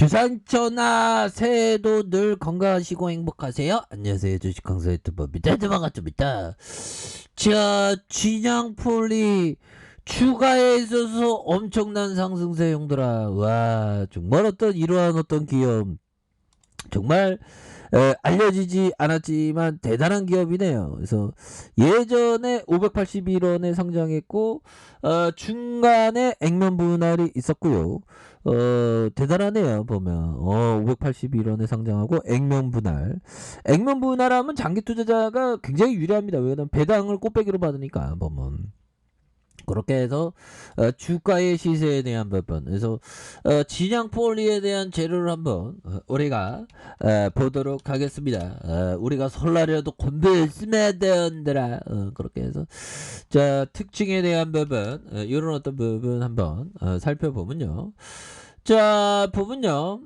주상전하 새해도 늘 건강하시고 행복하세요. 안녕하세요. 주식 강사 유튜버 반갑습니다. 자, 진양폴리 추가에 있어서 엄청난 상승세 형들아. 와, 정말 이러한 기업 정말 알려지지 않았지만 대단한 기업이네요. 그래서 예전에 581원에 상장했고 중간에 액면 분할이 있었고요. 대단하네요. 보면 581원에 상장하고 액면 분할. 액면 분할하면 장기 투자자가 굉장히 유리합니다. 왜냐면 배당을 꽃배기로 받으니까 보면. 그렇게 해서 주가의 시세에 대한 부분, 그래서 진양폴리에 대한 재료를 한번 우리가 보도록 하겠습니다. 우리가 설날이라도 건배했으면 된다라. 그렇게 해서 자, 특징에 대한 부분, 이런 어떤 부분 한번 살펴보면요. 자, 보면요.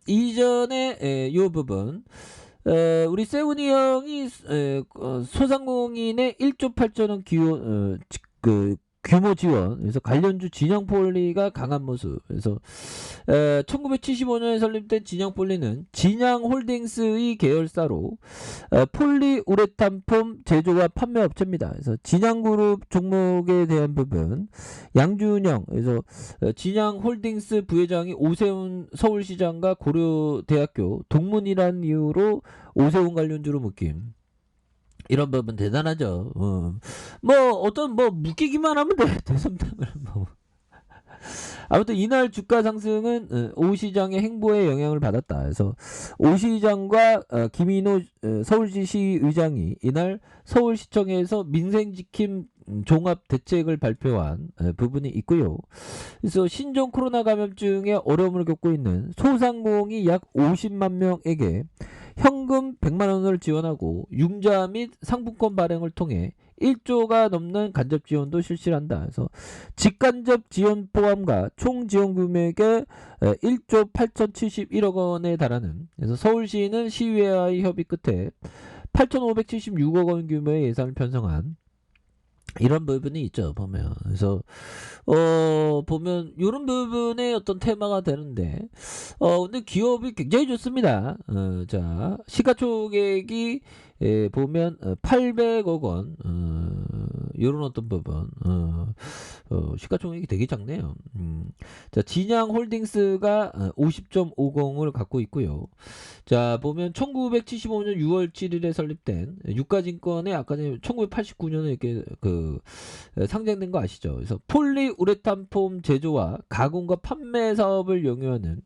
이전에 요 부분, 우리 세훈이 형이 소상공인의 1조 8천원 기원 규모 지원, 그래서 관련주 진양폴리가 강한 모습. 그래서 1975년에 설립된 진양폴리는 진양홀딩스의 계열사로 폴리우레탄 폼 제조와 판매 업체입니다. 그래서 진양그룹 종목에 대한 부분, 양준영, 그래서 진양홀딩스 부회장이 오세훈 서울시장과 고려대학교 동문이라는 이유로 오세훈 관련주로 묶임. 이런 부분 대단하죠. 묶이기만 하면 돼. 대선담을 아무튼 이날 주가 상승은 오 시장의 행보에 영향을 받았다. 그래서 오 시장과 김인호 서울시시 의장이 이날 서울시청에서 민생지킴 종합 대책을 발표한 부분이 있고요. 그래서 신종 코로나 감염증에 어려움을 겪고 있는 소상공인이 약 50만 명에게 현금 100만 원을 지원하고 융자 및 상품권 발행을 통해 1조가 넘는 간접 지원도 실시한다. 그래서 직간접 지원 포함과 총 지원 금액의 1조 8,071억 원에 달하는, 그래서 서울시는 시의회와의 협의 끝에 8,576억 원 규모의 예산을 편성한 이런 부분이 있죠. 보면. 그래서 보면 이런 부분의 어떤 테마가 되는데 근데 기업이 굉장히 좋습니다. 자, 시가총액이 보면 800억 원, 이런 어떤 부분, 시가총액이 되게 작네요. 자, 진양홀딩스가 50.50을 갖고 있고요. 자, 보면 1975년 6월 7일에 설립된 유가증권의 아까 전에 1989년에 이렇게 상장된 거 아시죠? 그래서 폴리우레탄 폼 제조와 가공과 판매 사업을 영위하는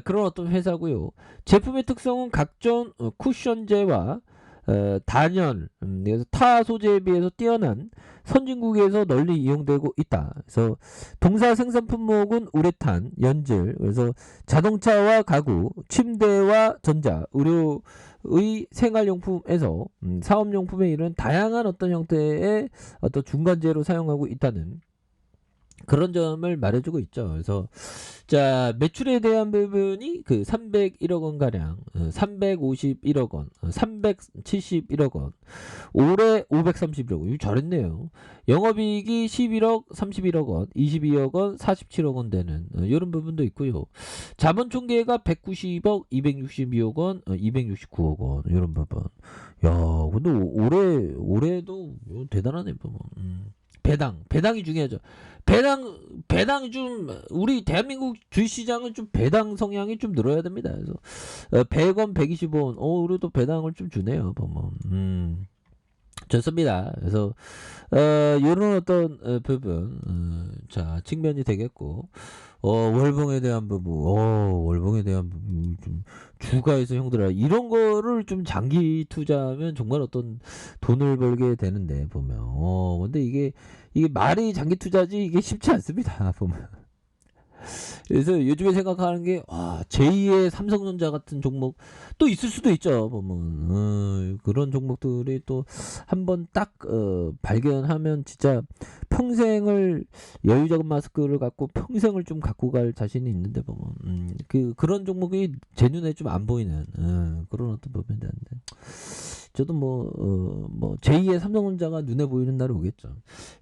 그런 어떤 회사고요. 제품의 특성은 각종 쿠션재와 단열, 그래서 타 소재에 비해서 뛰어난 선진국에서 널리 이용되고 있다. 그래서 동사 생산 품목은 우레탄, 연질, 그래서 자동차와 가구, 침대와 전자, 의료의 생활용품에서 사업용품에 이른 다양한 어떤 형태의 어떤 중간재로 사용하고 있다는 그런 점을 말해주고 있죠. 그래서 자, 매출에 대한 부분이 301억 원 가량, 351억 원, 371억 원, 올해 531억 원. 이거 잘했네요. 영업이익이 11억, 31억 원, 22억 원, 47억 원 되는 이런 부분도 있고요. 자본 총계가 190억, 262억 원, 269억 원 이런 부분. 야, 근데 올해도 대단하네 보면. 배당이 중요하죠. 배당 좀, 우리 대한민국 주식시장은 좀 배당 성향이 좀 늘어야 됩니다. 그래서 100원, 125원, 그래도 배당을 좀 주네요. 보면. 좋습니다. 그래서 이런 어떤 부분, 자, 측면이 되겠고, 월봉에 대한 부분, 월봉에 대한 부분, 좀 주가에서 형들아, 이런 거를 좀 장기 투자하면 정말 어떤 돈을 벌게 되는데, 보면. 근데 이게 말이 장기 투자지, 이게 쉽지 않습니다. 보면. 그래서 요즘에 생각하는 게, 제2의 삼성전자 같은 종목 또 있을 수도 있죠. 보면 그런 종목들이 또 한번 딱 발견하면 진짜 평생을, 여유자금 마스크를 갖고 평생을 좀 갖고 갈 자신이 있는데, 보면 그런 종목이 제 눈에 좀 안 보이는 그런 어떤 부분이 되는데, 저도 제2의 삼성전자가 눈에 보이는 날이 오겠죠.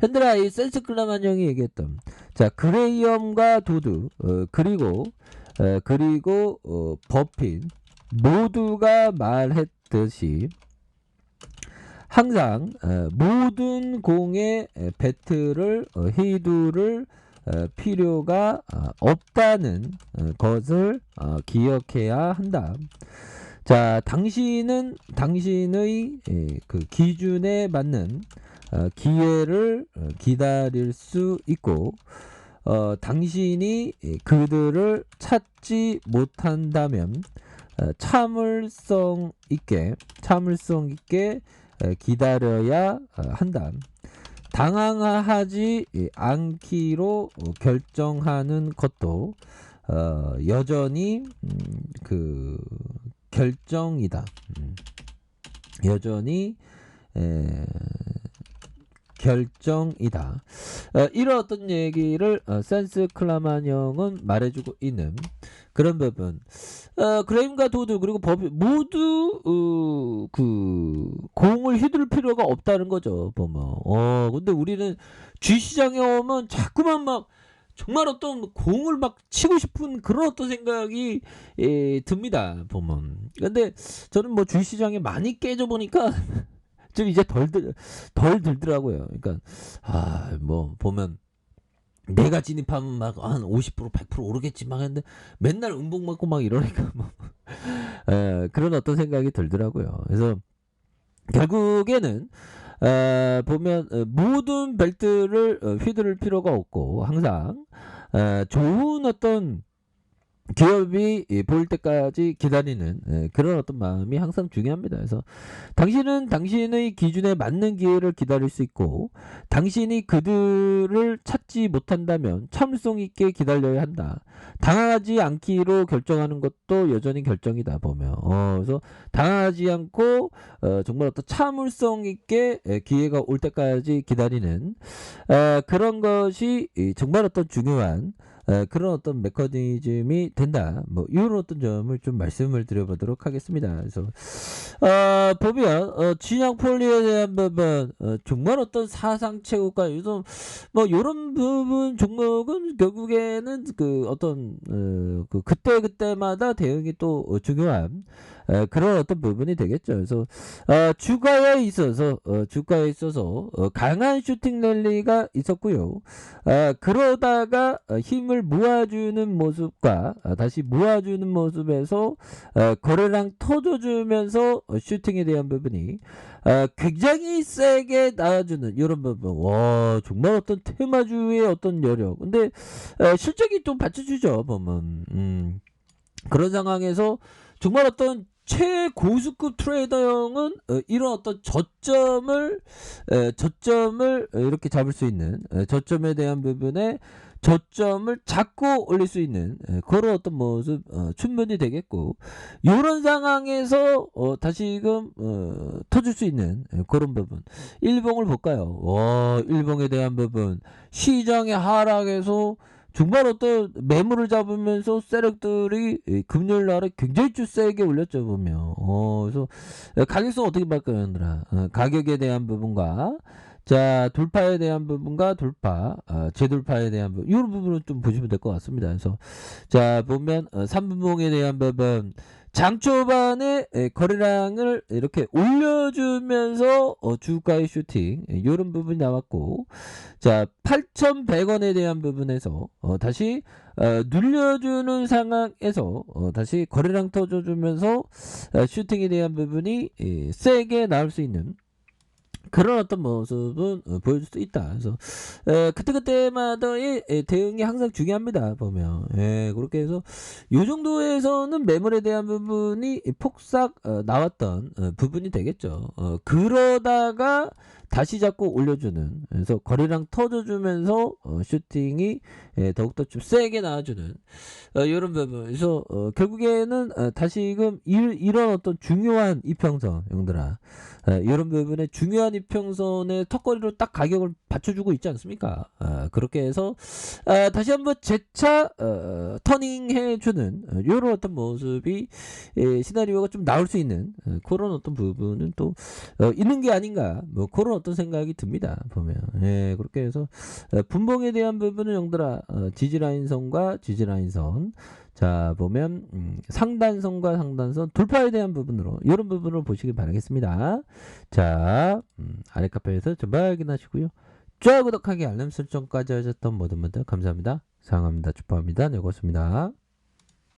현대라, 이 센스클라만 형이 얘기했던, 자, 그레이엄과 도드, 그리고 그리고 버핀 모두가 말했듯이 항상 모든 공의 배트를 휘두를 필요가 없다는 것을 기억해야 한다. 자, 당신의 그 기준에 맞는 기회를 기다릴 수 있고 당신이 그들을 찾지 못한다면 참을성 있게 기다려야 한다. 당황하지 않기로 결정하는 것도 여전히 그 결정이다. 여전히 결정이다. 이런 어떤 얘기를 센스 클라만 형은 말해주고 있는 그런 부분. 그레임과 도드 그리고 법이 모두 그 공을 휘둘 필요가 없다는 거죠. 보면. 근데 우리는 G 시장에 오면 자꾸만 막 정말 어떤 공을 막 치고 싶은 그런 어떤 생각이 듭니다. 보면. 근데 저는 뭐 G 시장에 많이 깨져 보니까 좀 이제 덜 들더라고요. 그러니까 뭐 보면 내가 진입하면 막 한 50% 100% 오르겠지만 했는데 맨날 음봉 맞고 막 이러니까 뭐 그런 어떤 생각이 들더라고요. 그래서 결국에는 보면 모든 벨트를 휘두를 필요가 없고 항상 좋은 어떤 기업이 보일 때까지 기다리는 그런 어떤 마음이 항상 중요합니다. 그래서 당신은 당신의 기준에 맞는 기회를 기다릴 수 있고 당신이 그들을 찾지 못한다면 참을성 있게 기다려야 한다. 당하지 않기로 결정하는 것도 여전히 결정이다 보면 그래서 당하지 않고 정말 어떤 참을성 있게 기회가 올 때까지 기다리는 그런 것이 정말 어떤 중요한 그런 어떤 메커니즘이 된다. 뭐 이런 어떤 점을 좀 말씀을 드려보도록 하겠습니다. 그래서 보면 진양 폴리에 대한 부분 정말 어떤 사상 최고가 요즘 뭐 이런 부분 종목은 결국에는 그 어떤 그때 그때마다 대응이 또 중요한 그런 어떤 부분이 되겠죠. 그래서 주가에 있어서 강한 슈팅 랠리가 있었고요. 그러다가 힘을 모아주는 모습과 다시 모아주는 모습에서 거래량 터져주면서 슈팅에 대한 부분이 굉장히 세게 나와주는 이런 부분. 와 정말 어떤 테마주의 어떤 여력. 근데 실적이 또 받쳐주죠 보면. 그런 상황에서 정말 어떤 최고수급 트레이더형은 이런 어떤 저점을 이렇게 잡을 수 있는 저점에 대한 부분에 저점을 잡고 올릴 수 있는 그런 어떤 모습 충분히 되겠고 이런 상황에서 다시금 터질 수 있는 그런 부분 일봉을 볼까요? 일봉에 대한 부분 시장의 하락에서 정말 어떤 매물을 잡으면서 세력들이 금요일 날에 굉장히 좀 세게 올렸죠 보면 그래서 가격성 어떻게 볼까요 얘들아 가격에 대한 부분과 자 돌파에 대한 부분과 재돌파에 대한 부분 이런 부분을 좀 보시면 될 것 같습니다. 그래서 자 보면 3분봉에 대한 부분 장 초반에 거래량을 이렇게 올려주면서 주가의 슈팅 이런 부분이 나왔고 자 8,100원에 대한 부분에서 다시 눌려주는 상황에서 다시 거래량 터져주면서 슈팅에 대한 부분이 세게 나올 수 있는 그런 어떤 모습은 보여줄 수 있다. 그래서 그때그때마다의 대응이 항상 중요합니다. 보면 그렇게 해서 이 정도에서는 매물에 대한 부분이 폭삭 나왔던 부분이 되겠죠. 그러다가 다시 자꾸 올려주는 그래서 거래량 터져주면서 슈팅이 더욱더 좀 세게 나와주는 이런 부분. 그래서 결국에는 다시금 이런 어떤 중요한 이평선 형들아 이런 부분에 중요한 이평선의 턱걸이로 딱 가격을 받쳐주고 있지 않습니까? 그렇게 해서 다시 한번 재차 터닝해주는 이런 어떤 모습이 시나리오가 좀 나올 수 있는 그런 어떤 부분은 또 있는 게 아닌가 뭐 그런 어떤 생각이 듭니다. 보면 그렇게 해서 분봉에 대한 부분은 형들아 지지라인선과 지지라인선 자, 보면 상단선과 상단선 돌파에 대한 부분으로 이런 부분을 보시기 바라겠습니다. 자, 아래 카페에서 전부 확인하시고요. 좋아요, 구독하기, 알람 설정까지 하셨던 모든 분들 감사합니다. 사랑합니다. 축복합니다. 네, 고맙습니다.